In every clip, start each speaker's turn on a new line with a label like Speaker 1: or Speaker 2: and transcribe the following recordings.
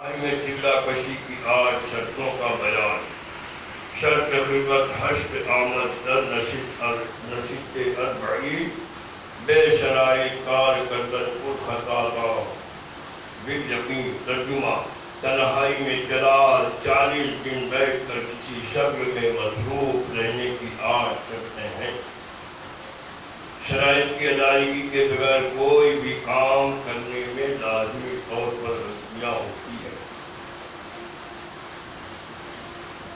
Speaker 1: میں چلہ کشی کی 8 شرطوں کا بیان۔ شرط خلوت حشر آمد در نشست اربعین، بے شرائط کار کردن پر خطا کا بالیقین۔ ترجمہ: تنہائی میں جلال 40 دن بیٹھ کر کسی شکل میں مصروف رہنے کی 8 شرطیں ہیں۔ شرائط کی ادائیگی کے بغیر کوئی بھی کام کرنے میں لازمی طور پر غلطیاں ہوتی ہیں۔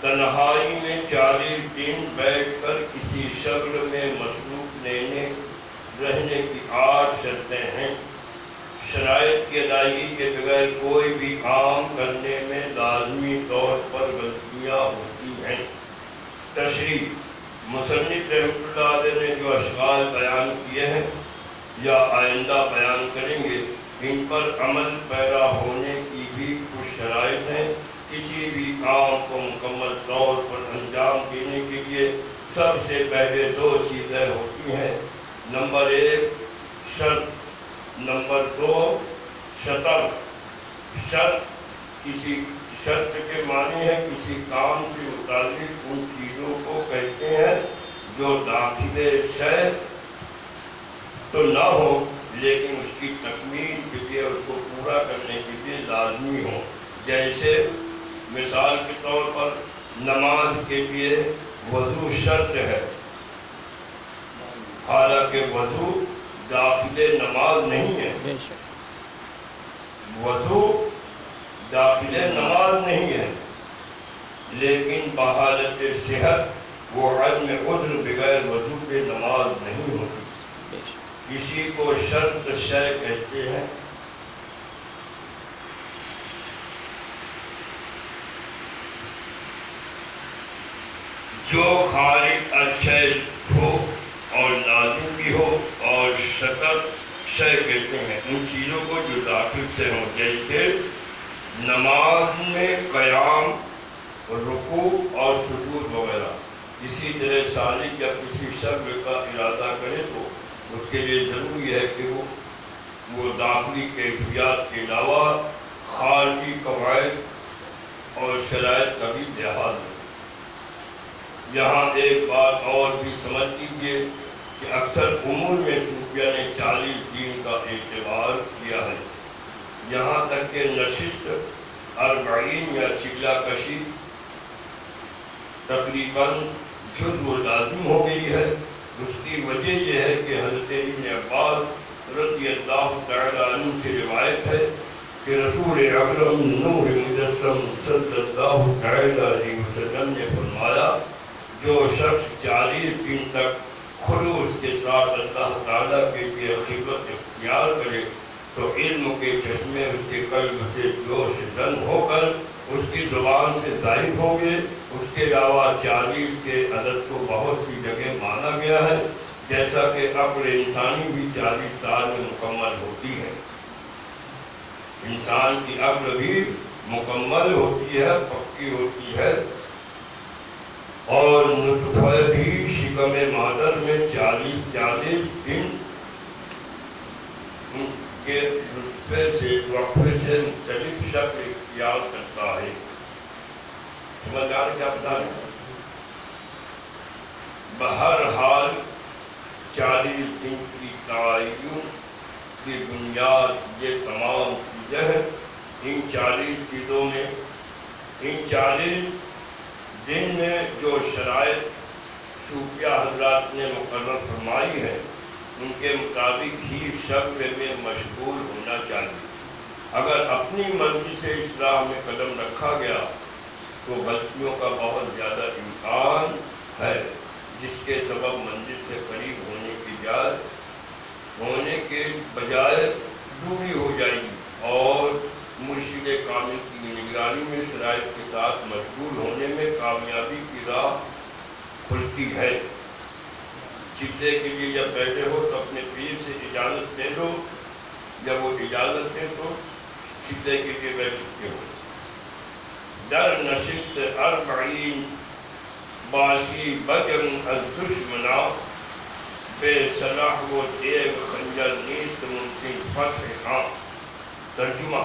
Speaker 1: تنہائی میں 40 دن بیٹھ کر کسی شکل میں مصروف رہنے کی 8 شرطیں ہیں۔ شرائط کی ادائیگی کے بغیر کوئی بھی کام کرنے میں لازمی طور پر غلطیاں ہوتی ہیں۔ تشریح: مصنف رحمۃ اللہ علیہ نے جو اشعار بیان کیے ہیں یا آئندہ بیان کریں گے، ان پر عمل پیرا ہونے کی بھی کچھ شرائط ہیں۔ کسی بھی کام کو مکمل طور پر انجام دینے کے لیے سب سے پہلے 2 چیزیں ہوتی ہیں۔ نمبر 1 شرط، نمبر 2 شطر۔ کسی شرط کے معنی ہے کسی کام سے متعلق ان چیزوں کو کہتے ہیں جو داخل شے تو نہ ہو لیکن اس کی تکمیل کے لیے، اس کو پورا کرنے کے لیے لازمی ہو۔ جیسے مثال کے طور پر نماز کے لیے وضو شرط ہے، حالانکہ وضو داخل نماز نہیں ہے۔ وضو داخل نماز نہیں ہے، لیکن بحالت صحت وہ عدم عذر بغیر وضو کے نماز نہیں ہوتی۔ کسی کو شرط شے کہتے ہیں۔ جو خارج الشے ہو اور لازم بھی ہو، اور شطر شے کہتے ہیں ان چیزوں کو جو داخل سے ہو، جیسے نماز میں قیام، رکوع اور سجود وغیرہ۔ اسی طرح سالک یا کسی شکل کا ارادہ کرے تو اس کے لیے ضروری ہے کہ وہ داخلی کیفیات کے علاوہ خارجی قواعد اور شرائط کا بھی لحاظ ہو۔ یہاں ایک بات اور بھی سمجھ لیجیے کہ اکثر امور میں صوفیہ نے 40 دن کا اعتبار کیا ہے، یہاں تک کہ نشست 40 یا چلہ کشی تقریباً جزو لازم ہو گئی ہے۔ اس کی وجہ یہ ہے کہ حضرت ابن عباس رضی اللہ تعالیٰ عنہ سے روایت ہے کہ رسول اکرم نور مجسم صلی اللہ تعالیٰ علیہ وسلم نے فرمایا، جو شخص 40 دن تک خلوص کے ساتھ اللہ تعالیٰ کے لیے خلوت اختیار کرے تو علم کے چشمے اس کے قلب سے جوش زن ہو کر اس کی زبان سے ظاہر ہوں گے۔ اس کے علاوہ 40 کے عدد کو بہت سی جگہ مانا گیا ہے، جیسا کہ عقل انسانی بھی 40 سال میں مکمل ہوتی ہے۔ انسان کی عقل بھی مکمل ہوتی ہے، پکی ہوتی ہے، اور نطفہ بھی شکم مادر میں 40 دن کے وقفے سے مختلف شکل اختیار کرتا ہے۔ سمجھدار کیا بتا رہے ہیں؟ بہرحال 40 دن کی تعین کی بنیاد یہ تمام چیزیں ہیں۔ ان 40 چیزوں میں، ان 40 دن میں جو شرائط صوفیہ حضرات نے مقرر فرمائی ہے، ان کے مطابق ہی شکل میں مشغول ہونا چاہیے۔ اگر اپنی مرضی سے اصلاح میں قدم رکھا گیا تو غلطیوں کا بہت زیادہ امکان ہے، جس کے سبب منزل سے قریب ہونے کے بجائے دوری ہو جائے گی، اور مرشد کامل کی نگرانی میں شرائط کے ساتھ مشغول ہونے میں کامیابی کی راہ کھلتی ہے۔ چلے کے لیے جب بیٹھے ہو تو اپنے پیر سے اجازت لے لو، جب وہ اجازت دے تو چلے کے لیے بیٹھ سکتے ہو۔ در نشست 40 باسی بجن از دشمنا، بے صلاح و دیگ خنجر نیست ممکن فتح ہاں۔ ترجمہ: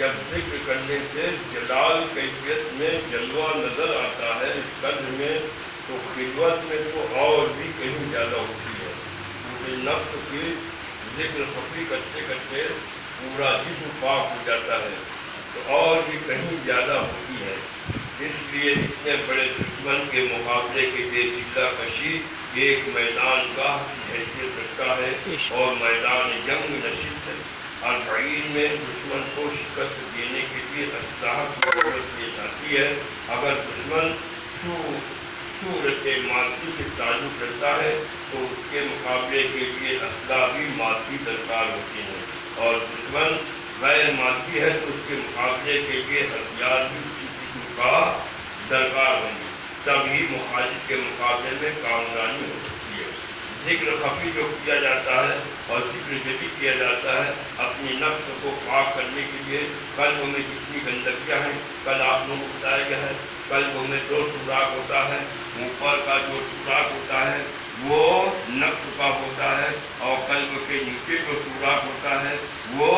Speaker 1: جب ذکر کرنے سے جلال کیفیت میں جلوہ نظر آتا ہے اس قدر میں، تو خلوت میں تو اور بھی کہیں زیادہ ہوتی ہے. پورے نفس کی ذکر خفی کرتے کرتے پورا جسم پاک ہو جاتا ہے تو اور بھی کہیں زیادہ ہوتی ہے. اس لیے اتنے بڑے دشمن کے مقابلے کے لیے چلہ کشی ایک میدان گاہ کی حیثیت رکھتا ہے اور میدان جنگ نشست ہے. اربعین میں دشمن کو شکست دینے کے لیے اسلحہ کی ضرورت پیش آتی ہے. اگر دشمن صورت مادی سے تعلق رکھتا ہے تو اس کے مقابلے کے لیے اسلحہ بھی مادی درکار ہوتی ہیں، اور دشمن غیر مادی ہے تو اس کے مقابلے کے لیے ہتھیار بھی اسی قسم کا درکار ہوں گے، تبھی مخالف کے مقابلے میں کامرانی ہو سکتی ہے. ذکر خفی جو کیا جاتا ہے اور ذکر جدی کیا جاتا ہے اپنی نفس کو پاک کرنے کے لیے. قلب میں جتنی گندگیاں ہیں کل آپ لوگوں کو بتایا گیا ہے، قلب میں 2 سوراخ ہوتا ہے. اوپر کا جو سوراخ ہوتا ہے وہ نفس کا ہوتا ہے، اور قلب کے نیچے جو سوراخ ہوتا ہے وہ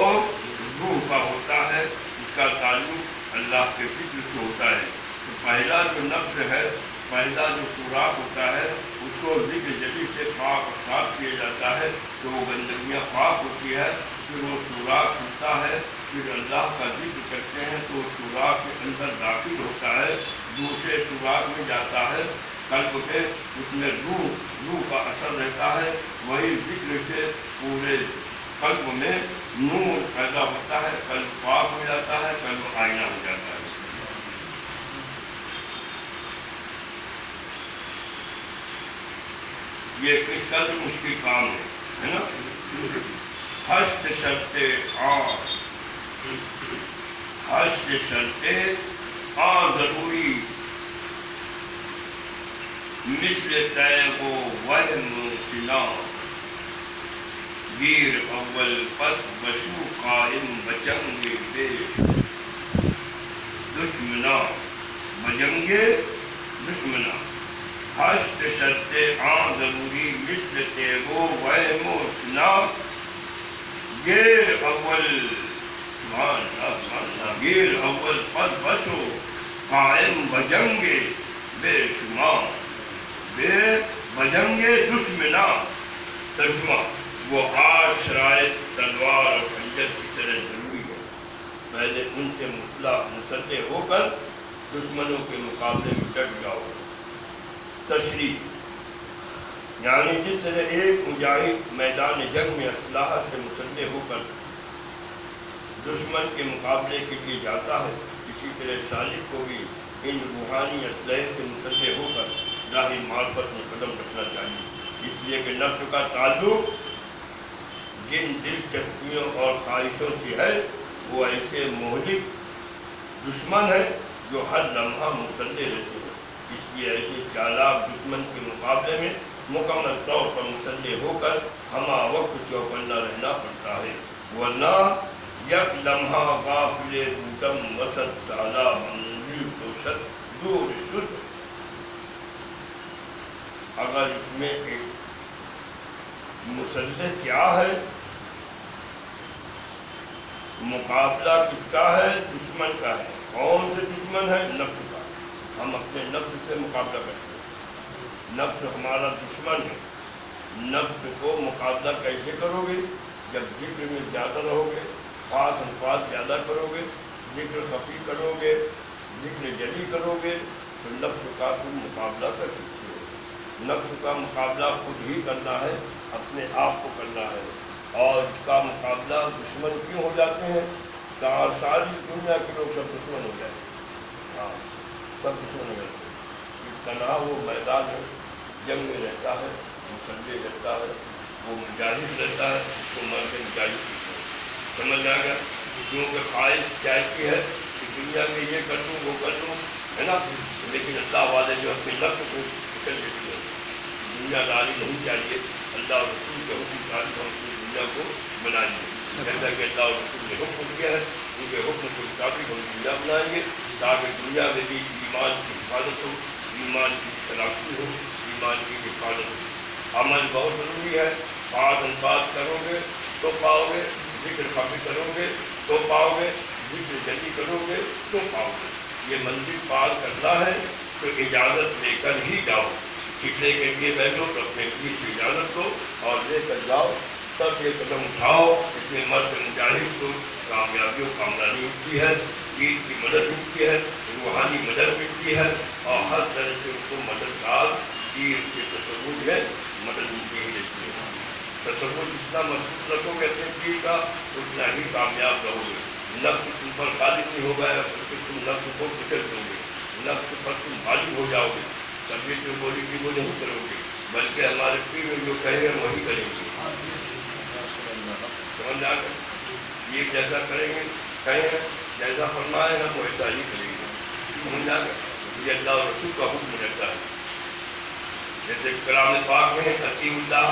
Speaker 1: روح کا ہوتا ہے. اس کا تعلق اللہ کے ذکر سے ہوتا ہے. تو پہلا جو نفس ہے، پہلا جو سوراخ ہوتا ہے اس کو ذکر جدی سے پاک اور صاف کیا جاتا ہے تو وہ گندگیاں پاک ہوتی ہے. پھر وہ سوراخ کھلتا ہے، پھر اللہ کا ذکر کرتے ہیں تو سوراخ کے اندر داخل ہوتا ہے، دوسرے سوراخ میں جاتا ہے قلب کے، اس میں روح کا اثر رہتا ہے. وہی ذکر سے پورے قلب میں نور پیدا ہوتا ہے، قلب پاک ہو جاتا ہے، قلب آئینہ ہو جاتا ہے. یہ کس قدر مشکل کام ہے نا. ہست شرطے ضروری مثل تیغ و وہم سنا، گیر اول پس بشو قائم بجنگ بے دشمنا، بجنگ دشمنا. ہست شرط ضروری مثل تیغ و وہم سنا، گیر اول گیر اول پس بشو قائم بجنگ بے شمار، بے بجنگ دشمنا. ترجمہ: وہ 8 شرائط تلوار اور خنجر کی طرح ضروری ہے. پہلے ان سے مسلح ہو کر دشمنوں کے مقابلے میں ڈٹ جاؤ. تشریح: یعنی جس طرح ایک مجاہد میدان جنگ میں اسلحہ سے مسلح ہو کر دشمن کے مقابلے کے لیے جاتا ہے، اسی طرح سالک کو بھی ان روحانی اسلحے سے مسلح ہو کر راہ معرفت میں قدم رکھنا چاہیے. اس لیے کہ نفس کا تعلق جن دلچسپیوں اور خواہشوں سے ہے وہ ایسے مہلک دشمن ہے جو ہر لمحہ مسلح رہتے ہیں. اس لیے ایسے چالاک دشمن کے مقابلے میں مکمل طور پر مسلح ہو کر ہمہ وقت چوکنا رہنا پڑتا ہے، ورنہ یک لمحہ غافل بودم وسط سالہ منزل تو شد دور شد. اگر اس میں ایک مسلح کیا ہے، مقابلہ کس کا ہے؟ دشمن کا ہے. کون سے دشمن ہے؟ نفس کا. ہم اپنے نفس سے مقابلہ کرتے ہیں، نفس ہمارا دشمن ہے. نفس کو مقابلہ کیسے کرو گے؟ جب ذکر میں زیادہ رہو گے، خاص الفاظ زیادہ کرو گے، ذکر خفی کرو گے، ذکر جلی کرو گے تو نفس کا تم مقابلہ کر سکتے ہو. نفس کا مقابلہ خود ہی کرنا ہے، اپنے آپ کو کرنا ہے. اور اس کا مقابلہ دشمن کیوں ہو جاتے ہیں؟ ساری دنیا کے لوگ سب دشمن ہو جاتے ہیں. ہاں، سب دشمن ہو جاتے ہیں. اس طرح وہ میدان ہے، جنگ میں رہتا ہے، مسلح رہتا ہے، وہ مجاہد رہتا ہے، اس کو مرد مجاہد کہتے ہیں. سمجھ آ گیا؟ کیونکہ خواہش چاہتی ہے کہ دنیا میں یہ کر لوں وہ کر لوں، ہے نا. لیکن اللہ والے جو اپنے لفظ کو نکل دیتی ہے، دنیا داری نہیں چاہیے. اللہ اور رسول کے حکم تعریف ہم اپنی دنیا کو بنائیے. جیسا کہ اللہ اور رسول نے حکم دیا ہے، ان کے حکم کے مطابق ہم دنیا بنائیں گے تاکہ دنیا میں بھی ایمان کی حفاظت ہو، ایمان کی شناختی ہو، ایمان کی حفاظت ہو. عمل بہت ضروری ہے. بعض الفاظ کرو گے تو پاؤ گے، ذکر خفی کرو گے تو پاؤ گے، ذکر جلی کرو گے تو پاؤ گے. یہ منزل پار کرنا ہے تو اجازت لے کر ہی جاؤ. سیکھنے کے لیے بیٹھو تو اپنے لیے سے اجازت دو اور لے کر جاؤ. تب یہ قدم اٹھاؤ. اس میں مرد مجاہد کو کامیابی و کامرانی ملتی ہے, دین کی مدد ملتی ہے, روحانی مدد ملتی ہے اور ہر طرح سے اس کو مددگار دین کے تصور میں مدد ملتی ہی رہتی ہے. تصور جتنا مضبوط رکھو گے اپنے دین کا اتنا ہی کامیاب رہو گے. نفس تم پر غالب نہیں ہوگا بلکہ تم نفس کو کچل دو گے. نفس پر تم غالب ہو جاؤ گے. کبھی جو بولی تھی وہ نہیں کرو گے بلکہ ہمارے پیر میں جو کہیں گے وہی کریں گے. سمجھ آ گئے؟ یہ جیسا کریں گے کہیں جیسا فرمائے ہم ویسا ہی کریں گے. سمجھ آ گئے؟ یہ اللہ اور رسول کا حکم رہتا ہے. جیسے کلام پاک میں اطیعوا اللہ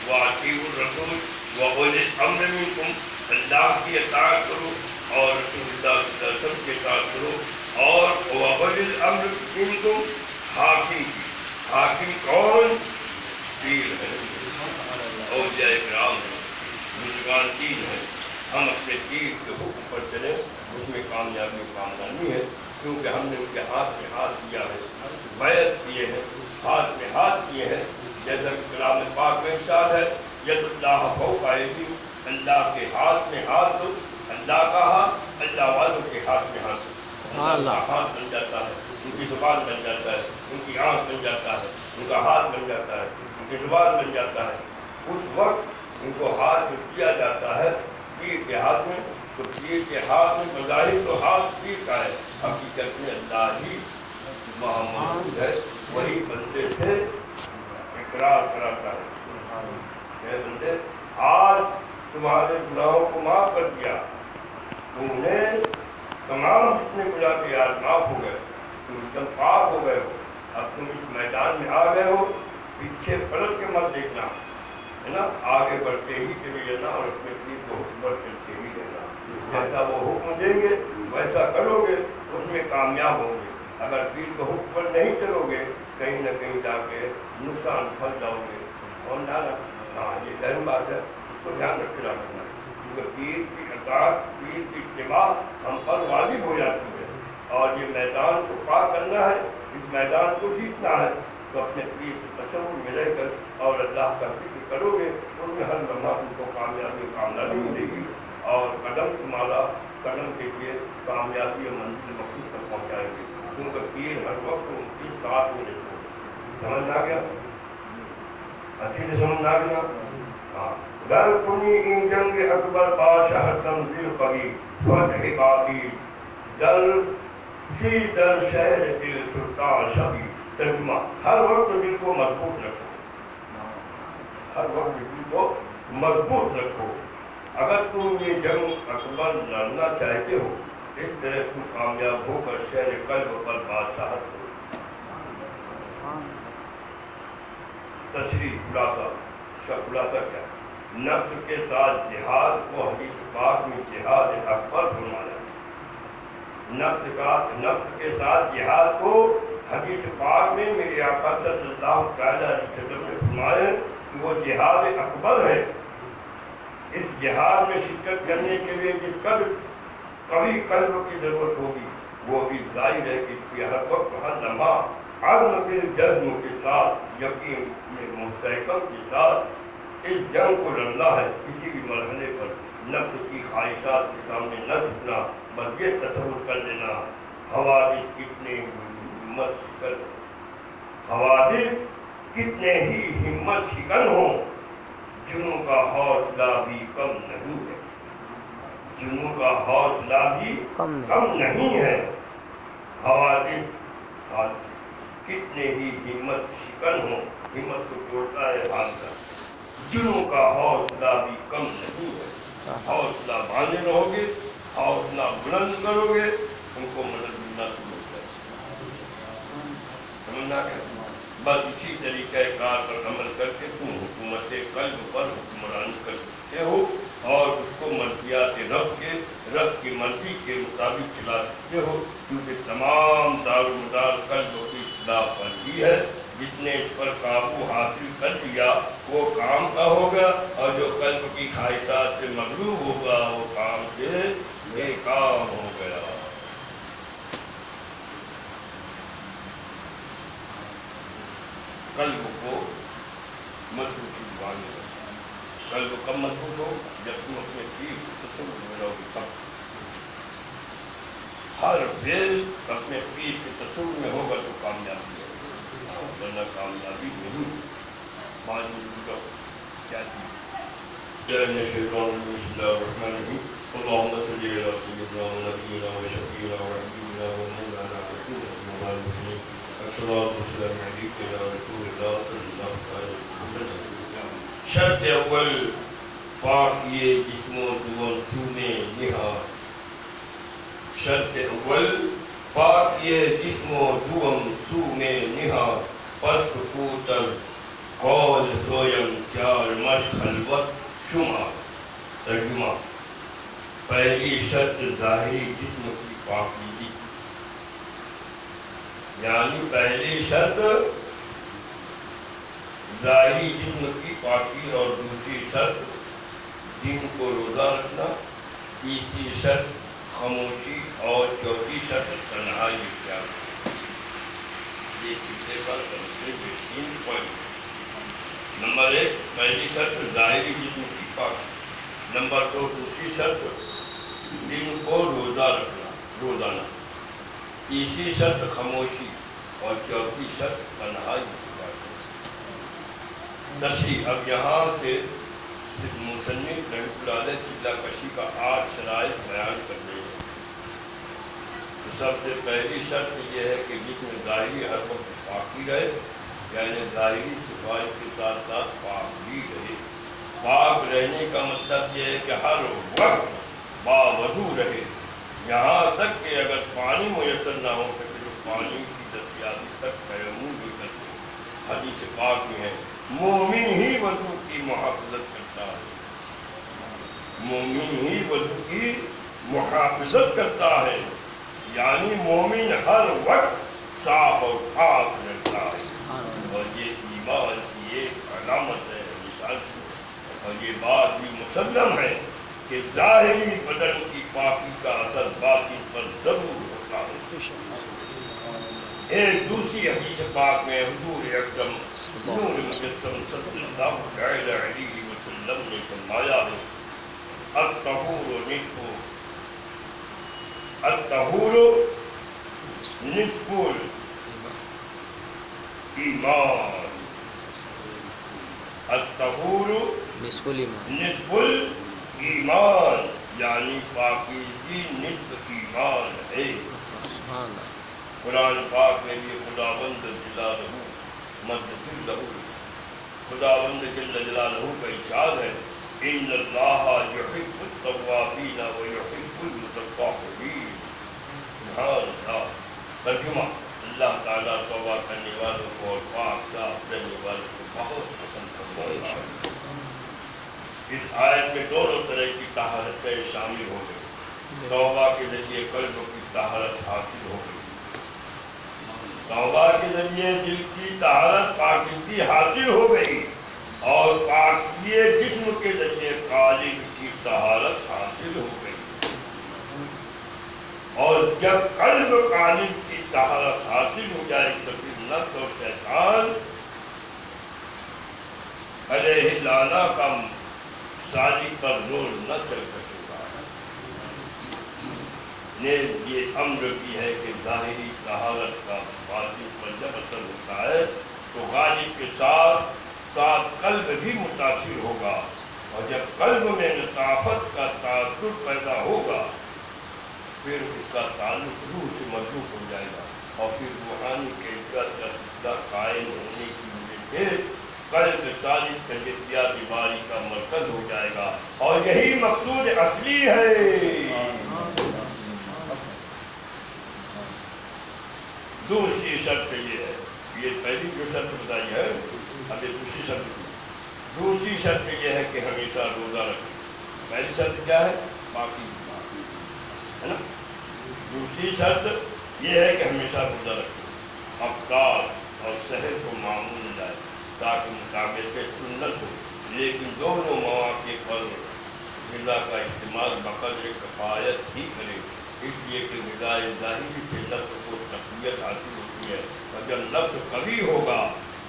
Speaker 1: واطیعوا الرسول واولی الامر منکم, اللہ کی اطاعت کرو اور رسول اللہ صلی اللہ علیہ وسلم کی اطاعت کرو اور واولی الامر منکم, حاکم کی. حاکم کون؟ پیر ہے, اولیاء کرام ہے, بزرگان دین ہے. ہم اپنے پیر کے حکم پر چلیں, اس میں کامیابی کامرانی ہے کیونکہ ہم نے ان کے ہاتھ میں ہاتھ دیا ہے, بیعت کیے ہیں, ہاتھ میں ہاتھ کیے ہیں. جیسا کہ کلام پاک میں ارشاد ہے ید اللہ فوق ایدیہم, اللہ کے ہاتھ میں ہاتھ دو. اللہ کا ہاتھ اللہ والوں کے ہاتھ میں ہاتھ دو. اللہ کا ہاتھ بن جاتا ہے, ان کی زبان بن جاتا ہے, ان کی آنکھ بن جاتا ہے, ان کا ہاتھ بن جاتا ہے, ان کی زبان بن جاتا ہے. اس وقت ان کو ہاتھ میں کیا جاتا ہے پیر کے ہاتھ میں, تو پیر کے ہاتھ میں بظاہر تو ہاتھ پیر کا ہے, حقیقت میں اللہ ہی محمود ہے, وہی بندے سے اقرار کراتا ہے. اے بندے آج تمہارے گناہوں کو معاف کر دیا, تم نے تمام جتنے گناہ کے آج معاف ہو گئے, تم ایک دم پاک ہو گئے ہو. اب تم اس میدان میں آ گئے ہو, پیچھے پلٹ کے مت دیکھنا ہے نا, آگے بڑھتے ہی چلے جانا اور اپنے پیر کو حکم پر چلتے ہی رہنا. جیسا وہ حکم دیں گے ویسا کرو گے, اس میں کامیاب ہوں گے. اگر پیر کو حکم پر نہیں چلو گے کہیں نہ کہیں جا کے نقصان پھنس جاؤ گے. اور ہاں یہ اہم بات ہے, اس کو دھیان رکھ کے رکھنا, کیونکہ پیر کی اطاعت پیر کی اتباع ہم پر واجب ہو جاتی ہے. اور یہ میدان کو پار کرنا ہے, اس میدان کو جیتنا ہے, تو اپنے پیر کے تصور میں رہ کر اور اللہ کا ذکر کرو گے, ان میں ہر لمحہ تم کو کامیابی کامرانی ملے گی اور قدم تمہارا قدم کے لیے کامیابی اور منزل مقصود تک پہنچائیں گے. کیونکہ پیر ہر وقت ان کی ساتھ میں رہتے ہیں. سمجھ آ گیا؟ اچھی سے سمجھ آ گیا؟ ہاں. گر کنی ان جنگ اکبر بادشاہ تنزیل قوی فتح باقی در سی در شہر دل سلطان شبی. ترجمہ, ہر وقت دل کو مضبوط رکھو, ہر وقت دل کو مضبوط رکھو. اگر تم یہ جنگ اکبر لڑنا چاہتے ہو, اس طرح تم کامیاب ہو کر شہر قلب پر بادشاہت ہو. تشریح خلاصہ کیا؟ نفس کے ساتھ جہاد کو حدیث پاک میں جہاد اکبر فرمایا. نفس کے ساتھ جہاد کو حدیث پاک میں میرے آقا صلی اللہ تعالی علیہ وسلم نے فرمایا کہ وہ جہاد اکبر ہے. اس جہاد میں شرکت کرنے کے لیے جس قدر قوی قلب کی ضرورت ہوگی وہ بھی ظاہر ہے کہ اس کی ہر وقت ہر لمحہ عزم کے جذب کے ساتھ یقین میں مستحکم کے ساتھ اس جنگ کو لڑنا ہے. کسی بھی مرحلے پر نفس کی خواہشات کے سامنے نہ جھکنا, بس یہ تصور کر لینا حوادث کتنے ہی ہمت شکن ہوں, جنوں کا حوصلہ بھی کم نہیں ہے. جنوں کا حوصلہ بھی کم نہیں ہے. حوادث کتنے ہی ہمت شکن ہوں, ہمت کو توڑتا ہے حادثہ. جنوں کا حوصلہ بھی کم نہیں ہے. حوصلہ باندھے رہو گے, حوصلہ بلند کرو گے, ان کو مدد ملنا شروع ہو جائے. سمجھنا کیا؟ بس اسی طریقہ کار پر عمل کر کے تم حکومت قلب پر حکمرانی کر سکتے ہو اور اس کو مرضیات رب کی مرضی کے مطابق چلا سکتے ہو, کیونکہ تمام دار و مدار قلب کی اصلاح پر ہی ہے. جس نے اس پر قابو حاصل کر لیا وہ کام کا ہوگا, اور جو قلب کی خواہشات سے مغلوب ہوگا وہ کام سے بے کام ہوگا. قلب کو مضبوط کی زبان ہے. قلب کب مضبوط ہو؟ جب تم اپنے پیر کو تصور میں رہو گے تب. ہر فعل اپنے پیر کے تصور میں ہوگا تو کامیابی ہے، ورنہ کامیابی نہیں. معلوم کیا چیز بسم اللہ الرحمن الرحیم. اللهم صل على سيدنا ونبينا وشفيعنا وحبيبنا ومولانا محمد الصلاة والسلام عليك يا رسول الله صلى الله عليه وسلم. شرط اول پاکیے جسم و دون سونے نہاد. شرط اول پاکیے جسم و دون سونے نہاد. پس کوتر قول سویم چار مش خلوت شمع. ترجمہ: پہلی شرط ظاہری جسم کی پاکیزی، یعنی پہلی شرط ظاہری جسم کی پاکی اور دوسری شرط دن کو روزہ رکھنا، تیسری شرط خاموشی اور چوتھی شرط تنہائی اختیار. یہ کتنے کا صرف 3 پوائنٹ. نمبر 1 پہلی شرط ظاہری جسم کی پاکی. نمبر 2 دوسری شرط دن کو روزہ رکھنا روزانہ. تیسری شرط خاموشی اور چوتھی شرط تنہائی. تشریح: اب یہاں سے مصنف رحمۃ اللہ علیہ چلہ کشی کا 8 شرائط بیان کر رہے ہیں. سب سے پہلی شرط یہ ہے کہ جسم ظاہری ہر وقت پاکی رہے، یعنی ظاہری صفات کے ساتھ ساتھ پاک بھی رہے. پاک رہنے کا مطلب یہ ہے کہ ہر وقت باوضو رہے، یہاں تک کہ اگر پانی میسر نہ ہو سکے تو پانی کی دستیابی تک تیمم بھی کرتے. حدیث پاک میں ہے مومن ہی وضو کی محافظت کرتا ہے. مومن ہی وضو کی محافظت کرتا ہے، یعنی مومن ہر وقت صاف اور پاک رہتا ہے. اور یہ ایمان کی ایک علامت ہے، مثال. اور یہ بات بھی مسلم ہے کہ ظاہری بدن کی پاکی کا اثر باطن پر ضرور ہوتا ہے. ایک دوسری حدیث پاک میں حضور اکرم نور مجسم صلی اللہ علیہ وسلم نے فرمایا ہے الطہور نصف ایمان. الطہور نصف ایمان، یعنی پاکیزگی نصف ایمان ہے. قرآن پاک میں بھی خداوند جلالہ مجد لہ خداوند جل جلالہ کا ارشاد ہے ان اللہ یحب التوابین و یحب المتطہرین. سبحان اللہ. ترجمہ: اللہ تعالیٰ توبہ کرنے والوں کو اور پاک صاف رہنے والوں کو بہت پسند کرتا ہے. اس آیت میں دونوں طرح کی طہارتیں شامل ہو گئی. توبہ کے ذریعے قلب کی طہارت حاصل ہو گئی. توبہ کے ذریعے دل کی طہارت پاکیزگی حاصل ہو گئی، اور پاکیزگی جسم کے ذریعے قالب کی طہارت حاصل ہو گئی. اور جب قلب قالب کی طہارت حاصل ہو جائے تو پھر نفس اور شیطان علیہ لعنہ کا سالک پر زور نہ چل سکے گا. نے یہ امر بھی ہے کہ ظاہری طہارت کا باطن پر جب اثر ہوتا ہے تو غالب کے ساتھ ساتھ قلب بھی متاثر ہوگا، اور جب قلب میں لطافت کا تاثر پیدا ہوگا پھر اس کا تعلق روح سے مضبوط ہو جائے گا، اور پھر روحانی کیفیت کا سلسلہ قائم ہونے کی وجہ سے قلب صالح تجزیہ بیماری کا مرکز ہو جائے گا. اور یہی مقصود اصلی ہے. دوسری شرط یہ ہے، یہ پہلی جو شرط بتائی ہے، اب یہ دوسری شرط. دوسری شرط یہ ہے کہ ہمیشہ روزہ رکھیں. پہلی شرط کیا ہے؟ باقی ہے نا. دوسری شرط یہ ہے کہ ہمیشہ روزہ رکھیں. افطار اور سحر کو معمول لائے تاکہ مطابق سنت ہو، لیکن دونوں مواقع پر غذا کا استعمال بقدر کفایت ہی کرے، اس لیے کہ غذائے ظاہری سے نفس کو تقویت حاصل ہوتی ہے، اور جب نفس قوی ہوگا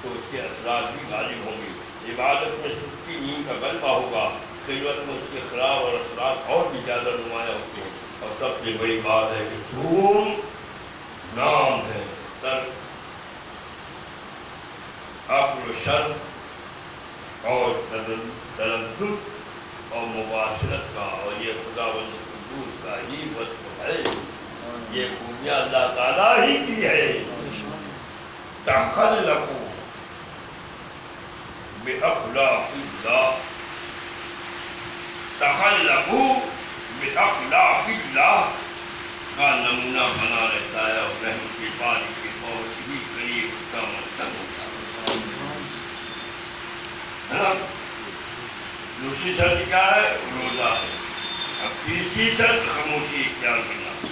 Speaker 1: تو اس کے اثرات بھی غالب ہوں گے۔ عبادت میں سستی نیند کا غلبہ ہوگا، خلوت میں اس کے خراب اور اثرات اور بھی زیادہ نمایاں ہوتے ہیں۔ اور سب سے بڑی بات ہے کہ سکون نام ہے ترک عقل و شرم اور تلذذ اور مباشرت کا، اور یہ خداوند قدوس کا ہی وصف ہے، یہ خوبیاں اللہ تعالیٰ ہی کی ہے۔ تخلقوا بأخلاق اللہ، تخلقوا بأخلاق اللہ کا نمونہ بنا رہتا ہے، اور رحم کے باری کے بہت ہی قریب اس کا مطلب ہوتا ہے نا۔ دوسری شرط کیا ہے؟ روزہ ہے۔ اب تیسری شرط خاموشی اختیار کرنا۔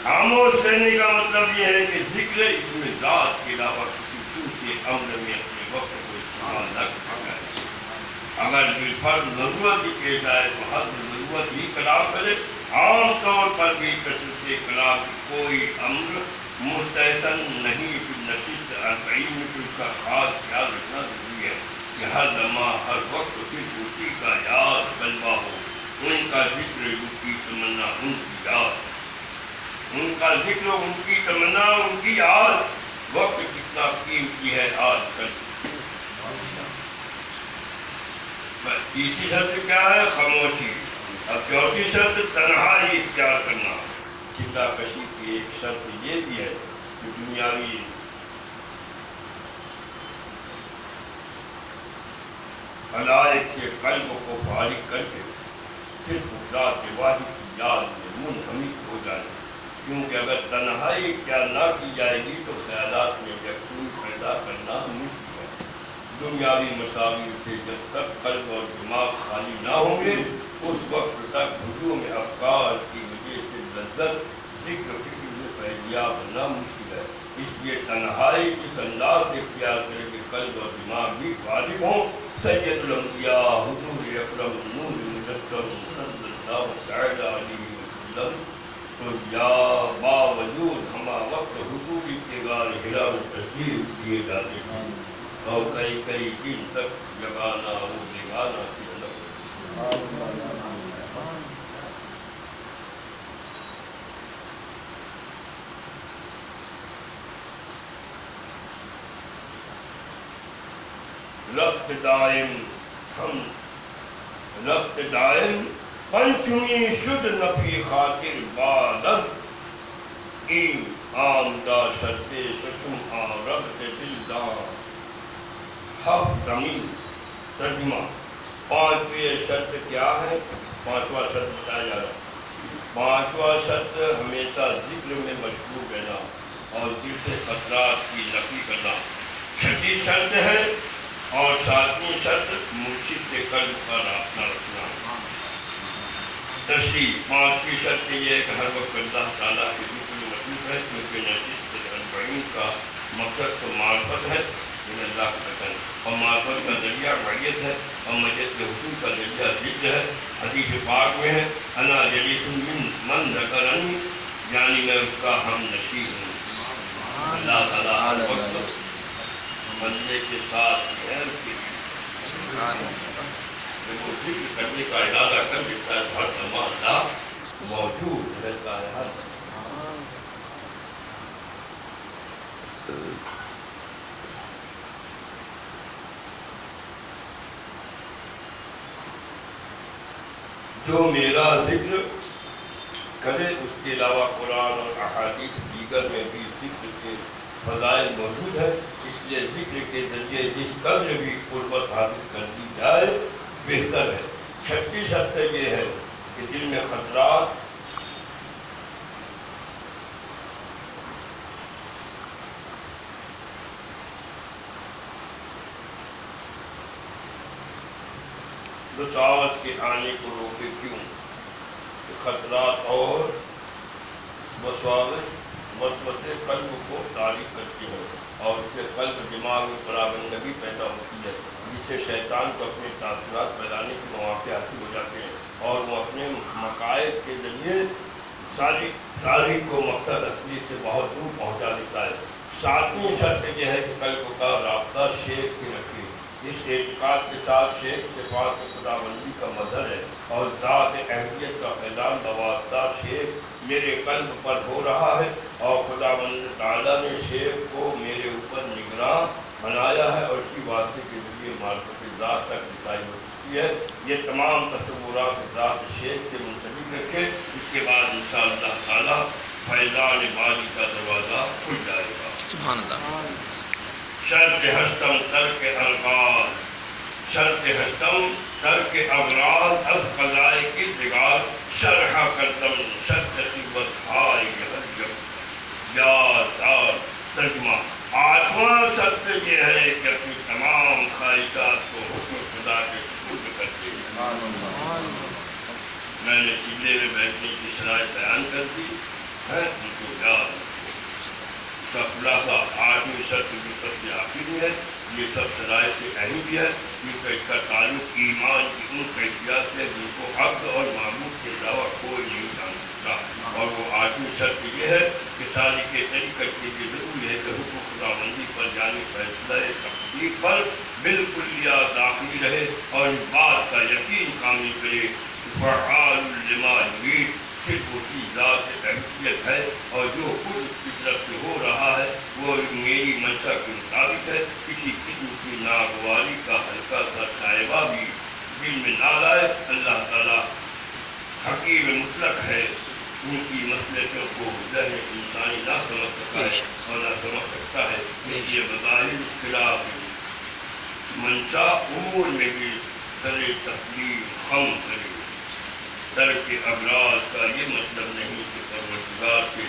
Speaker 1: خاموش رہنے کا مطلب یہ ہے کہ ذکر اس میں ذات کے علاوہ کسی دوسرے امر میں اپنے وقت کو استعمال نہ کرنا ہے۔ اگر بالفرض ضرورت بھی پیش آئے تو حد ضرورت ہی کلام کرے۔ عام طور پر بھی کثرت کلام کی کوئی امر مستحسن نہیں، پھر نشست اربعین میں تو اس کا خاص خیال رکھنا ضروری ہے کہ ہر لمحہ ہر وقت صرف اسی کا یاد غلبہ ہو، ان کا ذکر، ان کی تمنا، ان کی یاد، ان کا ذکر، ان کی تمنا، ان کی یاد۔ وقت کتنا قیمتی ہے آج کل۔ تیسری شرط کیا ہے؟ خاموشی۔ اب چوتھی شرط تنہائی اختیار کرنا۔ چندہ کشی کی ایک شرط یہ بھی ہے کہ دنیاوی علائق سے قلب کو فارغ کر کے صرف ذات واحد کی یاد میں منہمک ہو جائے، کیونکہ اگر تنہائی اختیار نہ کی جائے گی تو خیالات میں یکسوئی پیدا کرنا مشکل ہے۔ دنیاوی مساوی سے جب تک قلب اور دماغ خالی نہ ہوں گے اس وقت تک ہجوم افکار کی وجہ سے لذت ذکر فکر میں پہلیاب بننا مشکل ہے۔ اس لیے تنہائی اس انداز سے اختیار کرے کہ قلب اور دماغ بھی غالب ہوں۔ سید الانبیاء حضور اکرم نور مجسم صلی اللہ تعالی علیہ وسلم تو یا باوجود ہما وقت حضوری کے غار ہرا میں تشریف کیے جاتے ہیں، اور کئی کئی دن تک جگانا وہ جگانا سی الگ۔ ربط دائم ہم ربط دائم پنچمی شد نفی خاطر بادت این آمدہ شرط سسم ربط دل دان ہفتمی۔ ترجمہ: پانچویں شرط کیا ہے؟ پانچواں شرط بتایا جا رہا ہے۔ پانچواں شرط ہمیشہ ذکر میں مشغول رہنا اور دل سے خطرات کی نفی کرنا۔ چھٹی شرط ہے اور ساتویں شرط مرشد سے قلب کا رابطہ رکھنا۔ تشریح: پانچویں شرط یہ ہے کہ ہر وقت اللہ تعالیٰ کے ذکر میں مصروف ہے، کیونکہ نشست اربعین کا مقصد تو معرفت ہے من اللہ کا رکن، اور معرفت کا ذریعہ معیت ہے، اور معیت کے حصول کا ذریعہ ذکر ہے۔ حدیث پاک میں ہے انا جلیس من ذکرنی، یعنی میں اس کا ہم نشین ہوں۔ اللہ تعالیٰ ہر وقت بندے کے ساتھ ہے، اس کے جب وہ ذکر کرنے کا ارادہ کر دیتا ہے ہر زمان اللہ موجود رہتا ہے۔ جو میرا ذکر کرے اس کے علاوہ قرآن اور احادیث دیگر میں بھی ذکر کے فضائل موجود ہے، اس لیے ذکر کے ذریعے جس قدر بھی قربت حاصل کر دی جائے بہتر ہے۔ چھٹی شرط یہ ہے کہ دل میں خطرات بساوت کے آنے کو روکے۔ کیوں؟ کہ خطرات اور وسوسے قلب کو تاریک کرتی ہیں اور اس سے قلب دماغ میں پراگندگی پیدا ہوتی ہے، جس سے شیطان کو اپنے تاثرات پھیلانے کے مواقع حاصل ہو جاتے ہیں اور وہ اپنے مقاصد کے ذریعے سالک کو مقصد اصلی سے بہت دور پہنچا دیتا ہے۔ ساتویں شرط یہ ہے کہ قلب کا رابطہ شیخ سے رکھے۔ اس اعتقاد کے ساتھ شیخ صفات خدا بندی کا مظہر ہے اور ذات اہمیت کا فیضان بواسطہ شیخ میرے قلب پر ہو رہا ہے، اور خدا بند تعالیٰ نے شیخ کو میرے اوپر نگراں بنایا ہے اور اسی واسطے کے ذریعے معرفت ذات تک رسائی ہو سکتی ہے۔ یہ تمام تصورات ذات شیخ سے منسلک رکھے، اس کے بعد انشاءاللہ تعالیٰ فیضان باری کا دروازہ کھل جائے گا۔
Speaker 2: سبحان اللہ۔
Speaker 1: شرط ہستم ترک الفاظ، شرط ہستم ترک اغراض از قضائے کی بگاڑ، شرح کردم شرط قیمت ہائے ہر جب یاد ترجمہ۔ آٹھواں شرط یہ ہے کہ اپنی تمام خواہشات کو حکم خدا کے سپرد کر دے۔ میں نے سیدھے میں بیٹھنے کی شرائط بیان کر دی ہے، ان کو یاد رکھو۔ کا خلاصہ آٹھویں شرط جو سب سے آخری ہے، یہ سب شرائط سے اہم بھی ہے کیونکہ اس کا تعلق ایمان کی ان کیفیات سے جن کو حق اور معبود کے علاوہ کوئی نہیں جان سکتا، اور وہ آٹھویں شرط یہ ہے کہ سالک کے طریقے کے لیے ضروری ہے کہ حکم خداوندی پر جانی فیصلہ تقدیر پر بالکل یا داخلی رہے اور اس بات کا یقین کامل کرے فعال لما یرید، صرف اسی ذات سے اہمیت ہے اور جو خود اس کی طرف سے ہو رہا ہے وہ میری منشا کے مطابق ہے۔ کسی قسم کی ناگواری کا ہلکا سا شائبہ بھی دل میں نہ لائے۔ اللہ تعالیٰ حکیم مطلق ہے، ان کی مصلحتوں کو ذہن انسانی نہ سمجھ سکتا ہے اور نہ سمجھ سکتا ہے، اس لیے بظاہر خلاف منشا امور میں بھی سر تقدیر خم کرے۔ ترک اغراض کا یہ مطلب نہیں کہ پروردگار سے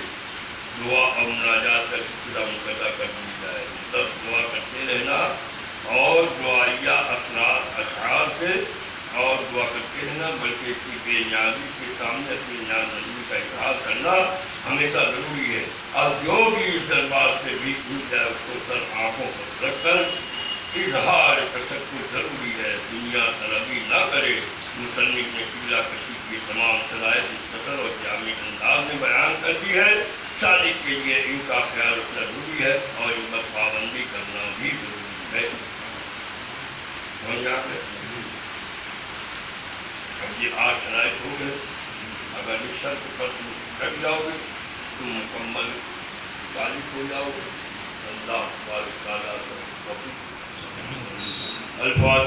Speaker 1: دعا اور مناجات کا سلسلہ منقطع کر دی جائے، مطلب دعا کرتے رہنا اور دعائیہ اشعار سے اور دعا کرتے رہنا، بلکہ اس کی بے نیازی کے سامنے اپنی نیازمندی کا اظہار کرنا ہمیشہ ضروری ہے۔ اور جو بھی اس دربار سے بھی ٹوٹ جائے اس کو سر آنکھوں پر رکھ کر اظہار تشکر ضروری ہے، دنیا طلبی نہ کرے۔ مصنف نے قبلہ کشی کی تمام صلاحیت مختصر اور جامع انداز میں بیان کر دی ہے۔ سالک کے لیے ان کا خیال رکھنا ضروری ہے اور ان پر پابندی کرنا بھی ضروری ہے۔ اب یہ 8 شرائط ہو گئے، اگر اس شرط پر تم ڈٹ جاؤ گے تم مکمل سالک ہو جاؤ گے۔ اللہ تعالیٰ الفاظ